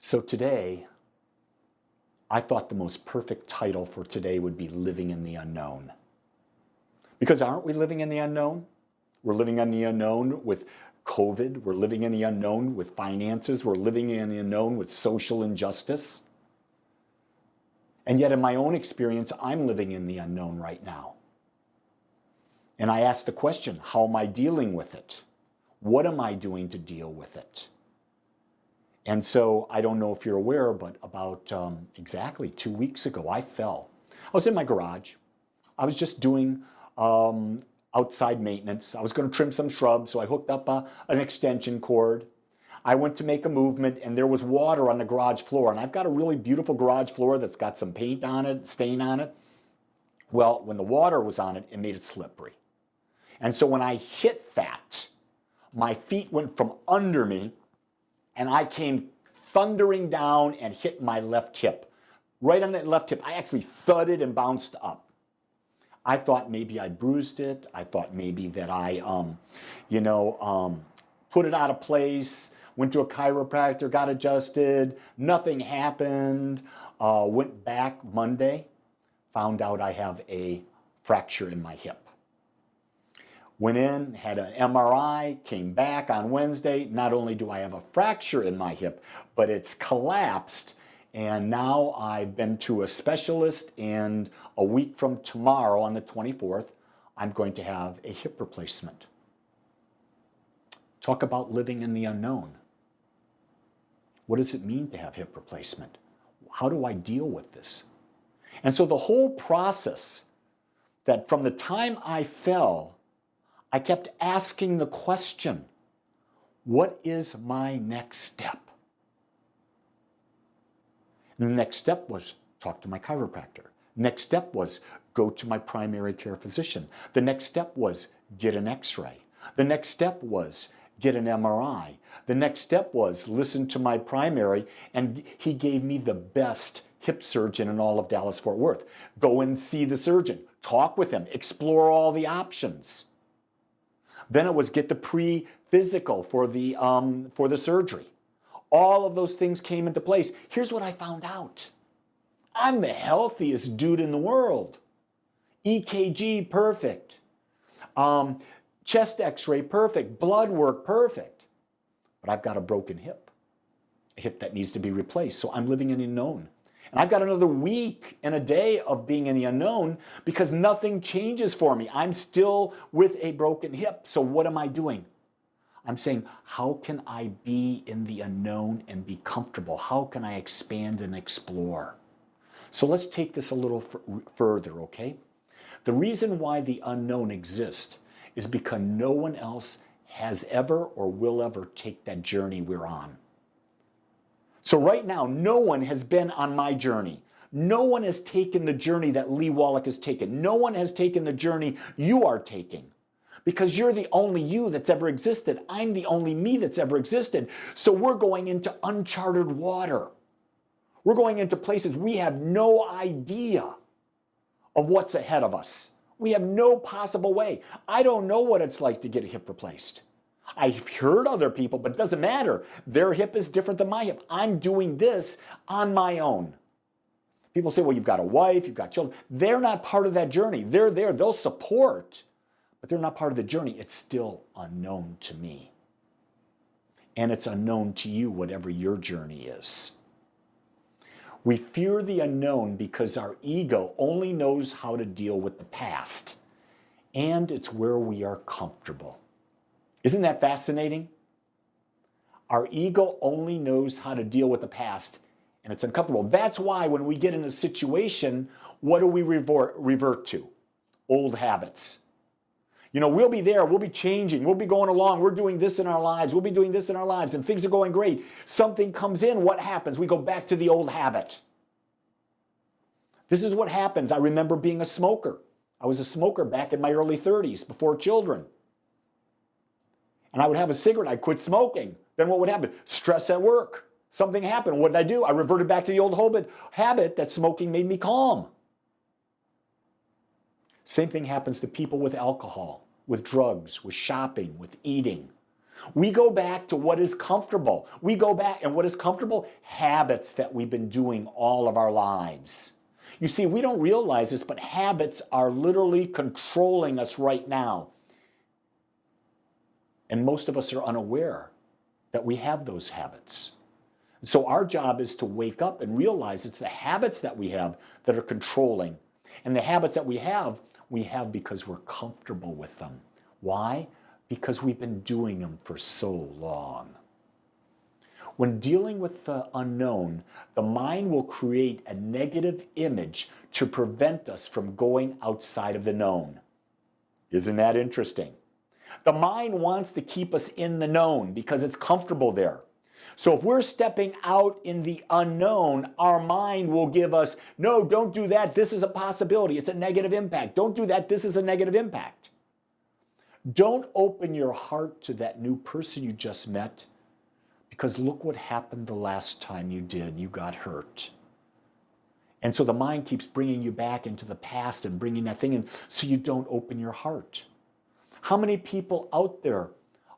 So today, I thought the most perfect title for today would be Living in the Unknown. Because aren't we living in the unknown? We're living in the unknown with COVID. We're living in the unknown with finances. We're living in the unknown with social injustice. And yet in my own experience, I'm living in the unknown right now. And I ask the question, how am I dealing with it? What am I doing to deal with it? And so I don't know if you're aware, but about exactly 2 weeks ago, I fell. I was in my garage. I was just doing outside maintenance. I was going to trim some shrubs, so I hooked up an extension cord. I went to make a movement, and there was water on the garage floor. And I've got a really beautiful garage floor that's got some paint on it, stain on it. Well, when the water was on it, it made it slippery. And so when I hit that, my feet went from under me, and I came thundering down and hit my left hip. Right on that left hip, I actually thudded and bounced up. I thought maybe I bruised it. I thought maybe that I, put it out of place, went to a chiropractor, got adjusted, nothing happened. Went back Monday, found out I have a fracture in my hip. Went in, had an MRI, came back on Wednesday. Not only do I have a fracture in my hip, but it's collapsed. And now I've been to a specialist, and a week from tomorrow, on the 24th, I'm going to have a hip replacement. Talk about living in the unknown. What does it mean to have hip replacement? How do I deal with this? And so the whole process, that from the time I fell, I kept asking the question, what is my next step? And the next step was talk to my chiropractor. Next step was go to my primary care physician. The next step was get an x-ray. The next step was get an MRI. The next step was listen to my primary, and he gave me the best hip surgeon in all of Dallas-Fort Worth. Go and see the surgeon, talk with him, explore all the options. Then it was get the pre-physical for the surgery. All of those things came into place. Here's what I found out. I'm the healthiest dude in the world. EKG perfect. Chest x-ray perfect. Blood work perfect. But I've got a broken hip. A hip that needs to be replaced. So I'm living in the unknown. And I've got another week and a day of being in the unknown because nothing changes for me. I'm still with a broken hip. So what am I doing? I'm saying, how can I be in the unknown and be comfortable? How can I expand and explore? So let's take this a little further, okay? The reason why the unknown exists is because no one else has ever or will ever take that journey we're on. So right now, no one has been on my journey. No one has taken the journey that Lee Wolak has taken. No one has taken the journey you are taking. Because you're the only you that's ever existed. I'm the only me that's ever existed. So we're going into uncharted water. We're going into places we have no idea of what's ahead of us. We have no possible way. I don't know what it's like to get a hip replaced. I've heard other people, but it doesn't matter. Their hip is different than my hip. I'm doing this on my own. People say, well, you've got a wife, you've got children. They're not part of that journey. They're there, they'll support, but they're not part of the journey. It's still unknown to me. And it's unknown to you, whatever your journey is. We fear the unknown because our ego only knows how to deal with the past, and it's where we are comfortable. Isn't that fascinating? Our ego only knows how to deal with the past, and it's uncomfortable. That's why when we get in a situation, what do we revert to? Old habits. You know, we'll be there, we'll be changing, we'll be going along, we're doing this in our lives, we'll be doing this in our lives, and things are going great. Something comes in, what happens? We go back to the old habit. This is what happens. I remember being a smoker. I was a smoker back in my early 30s, before children. And I would have a cigarette, I'd quit smoking. Then what would happen? Stress at work. Something happened. What did I do? I reverted back to the old habit that smoking made me calm. Same thing happens to people with alcohol, with drugs, with shopping, with eating. We go back to what is comfortable. We go back, and what is comfortable? Habits that we've been doing all of our lives. You see, we don't realize this, but habits are literally controlling us right now. And most of us are unaware that we have those habits. So our job is to wake up and realize it's the habits that we have that are controlling. And the habits that we have because we're comfortable with them. Why? Because we've been doing them for so long. When dealing with the unknown, the mind will create a negative image to prevent us from going outside of the known. Isn't that interesting? The mind wants to keep us in the known because it's comfortable there. So if we're stepping out in the unknown, our mind will give us, no, don't do that. This is a possibility. It's a negative impact. Don't do that. This is a negative impact. Don't open your heart to that new person you just met, because look what happened the last time you did. You got hurt. And so the mind keeps bringing you back into the past and bringing that thing in so you don't open your heart. How many people out there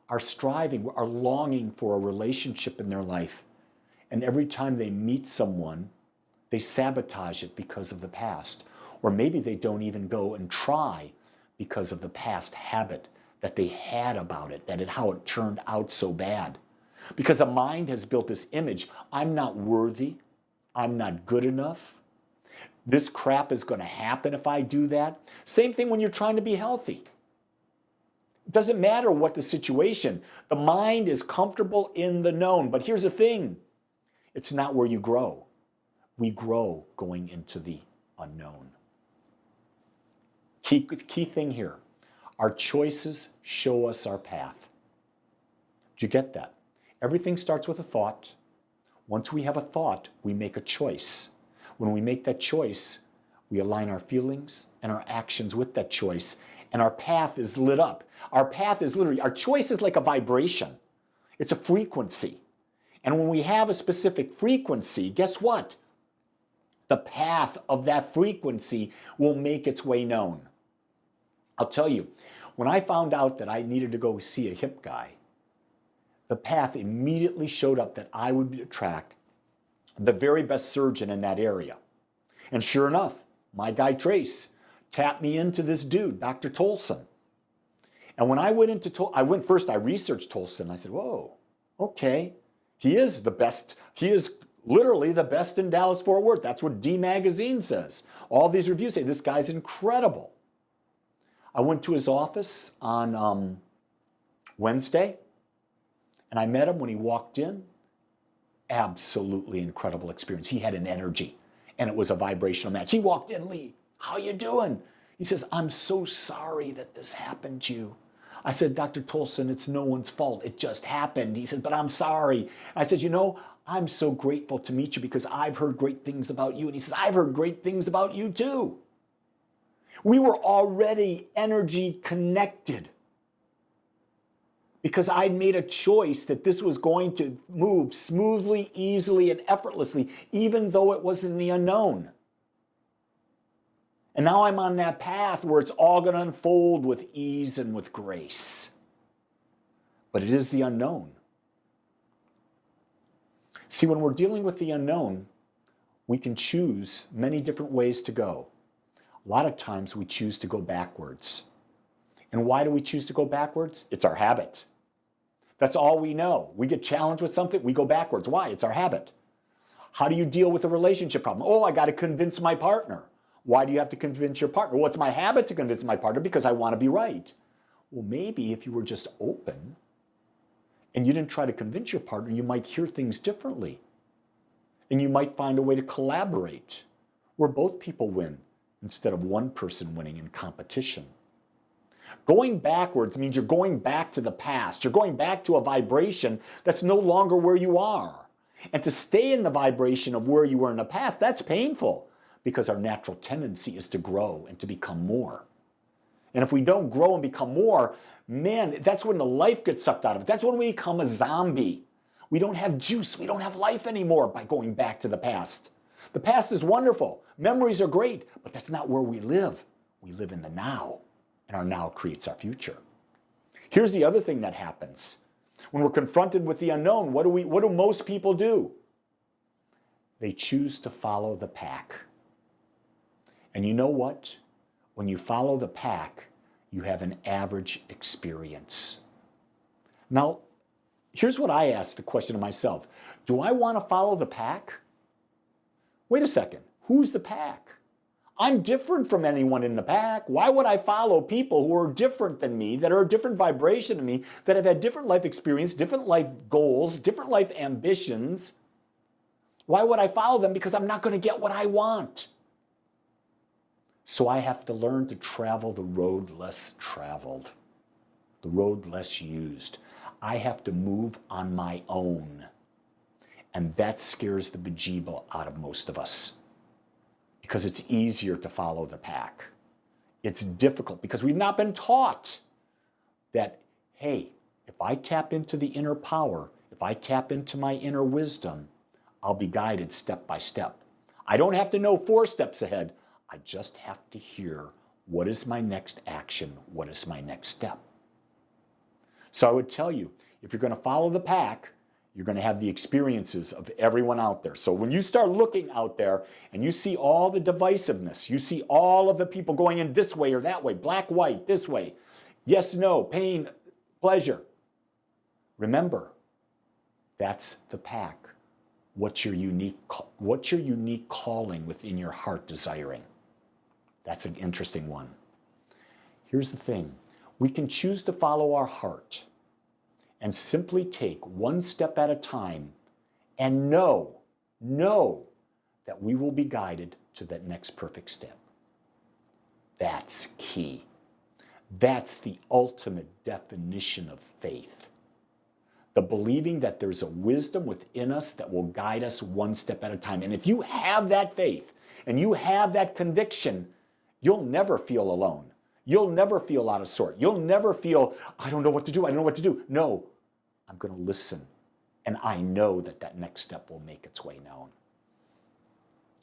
are striving, are longing for a relationship in their life, and every time they meet someone, they sabotage it because of the past? Or maybe they don't even go and try because of the past habit that they had about it, how it turned out so bad. Because the mind has built this image, I'm not worthy, I'm not good enough, this crap is going to happen if I do that. Same thing when you're trying to be healthy. It doesn't matter what the situation, the mind is comfortable in the known. But here's the thing, it's not where you grow. We grow going into the unknown. Key thing here, our choices show us our path. Did you get that? Everything starts with a thought. Once we have a thought, we make a choice. When we make that choice, we align our feelings and our actions with that choice, and our path is lit up. Our path is literally, our choice is like a vibration. It's a frequency. And when we have a specific frequency, guess what? The path of that frequency will make its way known. I'll tell you, when I found out that I needed to go see a hip guy, the path immediately showed up that I would attract the very best surgeon in that area. And sure enough, my guy Trace tapped me into this dude, Dr. Tolson. And when I went into I researched Tolson. I said, whoa, okay. He is the best. He is literally the best in Dallas-Fort Worth. That's what D Magazine says. All these reviews say this guy's incredible. I went to his office on Wednesday, and I met him when he walked in. Absolutely incredible experience. He had an energy, and it was a vibrational match. He walked in, Lee, how you doing? He says, I'm so sorry that this happened to you. I said, Dr. Tolson, it's no one's fault. It just happened. He said, but I'm sorry. I said, I'm so grateful to meet you because I've heard great things about you. And he says, I've heard great things about you too. We were already energy connected because I'd made a choice that this was going to move smoothly, easily, and effortlessly, even though it was in the unknown. And now I'm on that path where it's all going to unfold with ease and with grace. But it is the unknown. See, when we're dealing with the unknown, we can choose many different ways to go. A lot of times we choose to go backwards. And why do we choose to go backwards? It's our habit. That's all we know. We get challenged with something, we go backwards. Why? It's our habit. How do you deal with a relationship problem? Oh, I got to convince my partner. Why do you have to convince your partner? Well, it's my habit to convince my partner because I want to be right. Well, maybe if you were just open and you didn't try to convince your partner, you might hear things differently. And you might find a way to collaborate where both people win instead of one person winning in competition. Going backwards means you're going back to the past. You're going back to a vibration that's no longer where you are. And to stay in the vibration of where you were in the past, that's painful because our natural tendency is to grow and to become more. And if we don't grow and become more, man, that's when the life gets sucked out of it. That's when we become a zombie. We don't have juice. We don't have life anymore by going back to the past. The past is wonderful. Memories are great, but that's not where we live. We live in the now, and our now creates our future. Here's the other thing that happens. When we're confronted with the unknown, what do most people do? They choose to follow the pack. And you know what? When you follow the pack, you have an average experience. Now, here's what I ask the question of myself. Do I want to follow the pack? Wait a second. Who's the pack? I'm different from anyone in the pack. Why would I follow people who are different than me, that are a different vibration than me, that have had different life experience, different life goals, different life ambitions? Why would I follow them? Because I'm not going to get what I want. So I have to learn to travel the road less traveled, the road less used. I have to move on my own. And that scares the bejeeble out of most of us, because it's easier to follow the pack. It's difficult because we've not been taught that, hey, if I tap into the inner power, if I tap into my inner wisdom, I'll be guided step by step. I don't have to know 4 steps ahead. I just have to hear, what is my next action? What is my next step? So I would tell you, if you're going to follow the pack, you're going to have the experiences of everyone out there. So when you start looking out there and you see all the divisiveness, you see all of the people going in this way or that way, black, white, this way, yes, no, pain, pleasure. Remember, that's the pack. What's your unique calling within your heart desiring? That's an interesting one. Here's the thing. We can choose to follow our heart and simply take one step at a time and know that we will be guided to that next perfect step. That's key. That's the ultimate definition of faith. The believing that there's a wisdom within us that will guide us one step at a time. And if you have that faith and you have that conviction, you'll never feel alone. You'll never feel out of sort. You'll never feel, I don't know what to do. I don't know what to do. No, I'm going to listen. And I know that that next step will make its way known.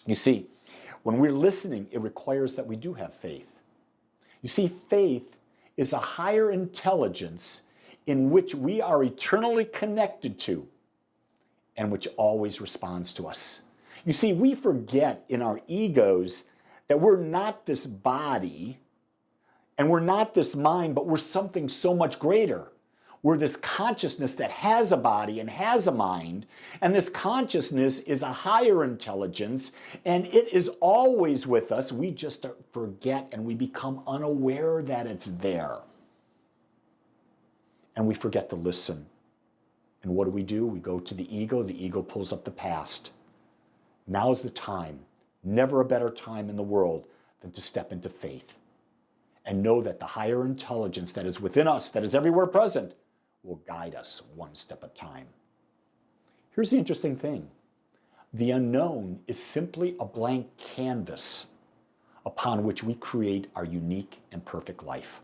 You see, when we're listening, it requires that we do have faith. You see, faith is a higher intelligence in which we are eternally connected to and which always responds to us. You see, we forget in our egos that we're not this body and we're not this mind, but we're something so much greater. We're this consciousness that has a body and has a mind, and this consciousness is a higher intelligence, and it is always with us. We just forget and we become unaware that it's there. And we forget to listen. And what do? We go to the ego pulls up the past. Now's the time, never a better time in the world than to step into faith and know that the higher intelligence that is within us, that is everywhere present, will guide us one step at a time. Here's the interesting thing. The unknown is simply a blank canvas upon which we create our unique and perfect life.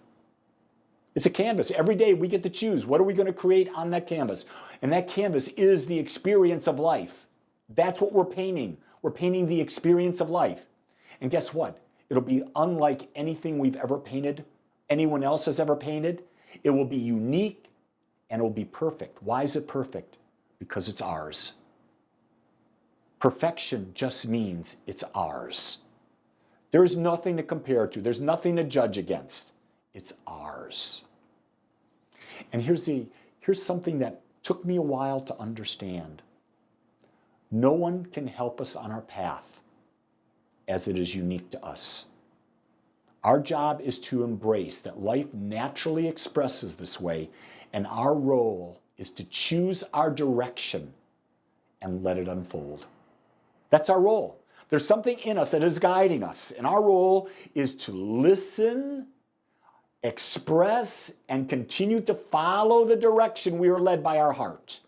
It's a canvas. Every day we get to choose, what are we going to create on that canvas? And that canvas is the experience of life. That's what we're painting. We're painting the experience of life. And guess what? It'll be unlike anything we've ever painted, anyone else has ever painted. It will be unique and it will be perfect. Why is it perfect? Because it's ours. Perfection just means it's ours. There's nothing to compare to. There's nothing to judge against. It's ours. And here's something that took me a while to understand. No one can help us on our path as it is unique to us. Our job is to embrace that life naturally expresses this way, and our role is to choose our direction and let it unfold. That's our role. There's something in us that is guiding us, and our role is to listen, express, and continue to follow the direction we are led by our heart.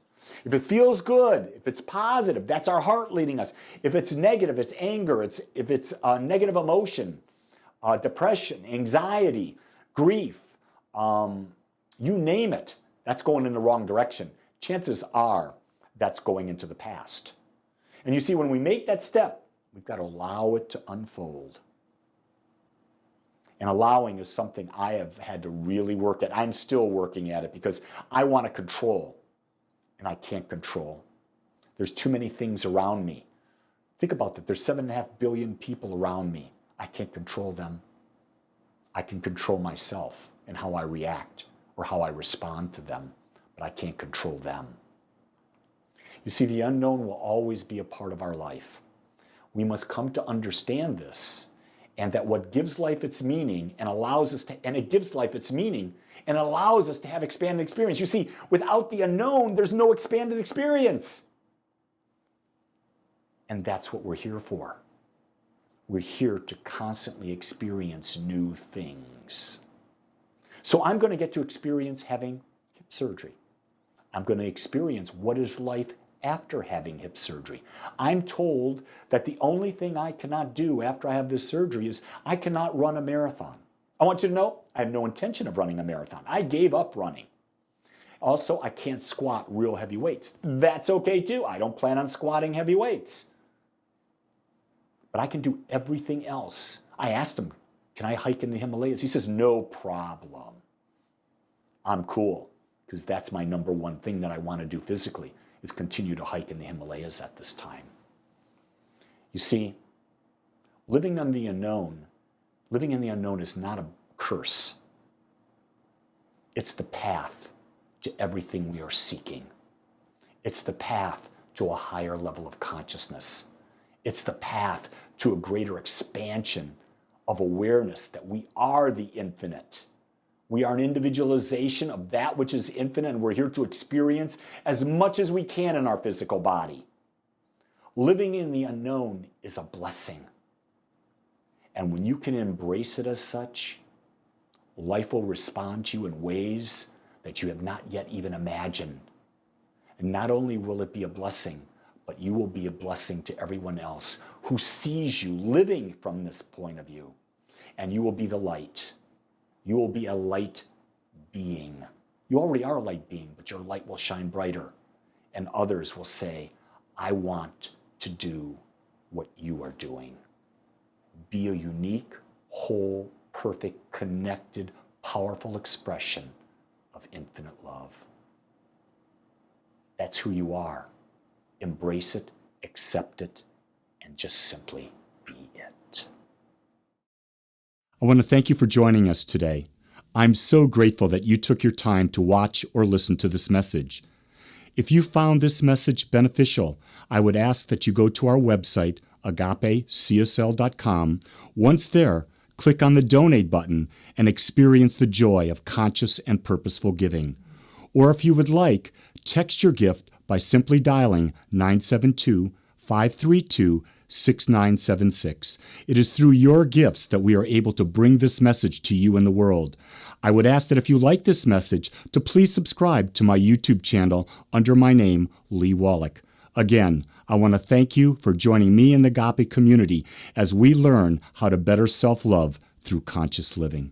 If it feels good, if it's positive, that's our heart leading us. If it's negative, it's anger, if it's negative emotion, depression, anxiety, grief, you name it, that's going in the wrong direction. Chances are that's going into the past. And you see, when we make that step, we've got to allow it to unfold. And allowing is something I have had to really work at. I'm still working at it because I want to control. and I can't control. There's too many things around me. Think about that. There's 7.5 billion people around me. I can't control them. I can control myself and how I react or how I respond to them, but I can't control them. You see, the unknown will always be a part of our life. We must come to understand this, and that what gives life its meaning and allows us to, and it gives life its meaning and allows us to have expanded experience. You see, without the unknown, there's no expanded experience. And that's what we're here for. We're here to constantly experience new things. So I'm going to get to experience having hip surgery. I'm going to experience what is life after having hip surgery. I'm told that the only thing I cannot do after I have this surgery is I cannot run a marathon. I want you to know, I have no intention of running a marathon. I gave up running. Also, I can't squat real heavy weights. That's okay too. I don't plan on squatting heavy weights. But I can do everything else. I asked him, can I hike in the Himalayas? He says, no problem. I'm cool, because that's my number one thing that I want to do physically, is continue to hike in the Himalayas at this time. You see, living in the unknown is not a curse. It's the path to everything we are seeking. It's the path to a higher level of consciousness. It's the path to a greater expansion of awareness that we are the infinite. We are an individualization of that which is infinite, and we're here to experience as much as we can in our physical body. Living in the unknown is a blessing. And when you can embrace it as such, life will respond to you in ways that you have not yet even imagined. And not only will it be a blessing, but you will be a blessing to everyone else who sees you living from this point of view. And you will be the light. You will be a light being. You already are a light being, but your light will shine brighter. And others will say, I want to do what you are doing. Be a unique, whole, perfect, connected, powerful expression of infinite love. That's who you are. Embrace it, accept it, and just simply be it. I want to thank you for joining us today. I'm so grateful that you took your time to watch or listen to this message. If you found this message beneficial, I would ask that you go to our website, agapecsl.com. Once there, click on the donate button and experience the joy of conscious and purposeful giving. Or if you would like, text your gift by simply dialing 972-532-6976. It is through your gifts that we are able to bring this message to you in the world. I would ask that if you like this message, to please subscribe to my YouTube channel under my name, Lee Wolak. Again, I want to thank you for joining me in the Agape community as we learn how to better self-love through conscious living.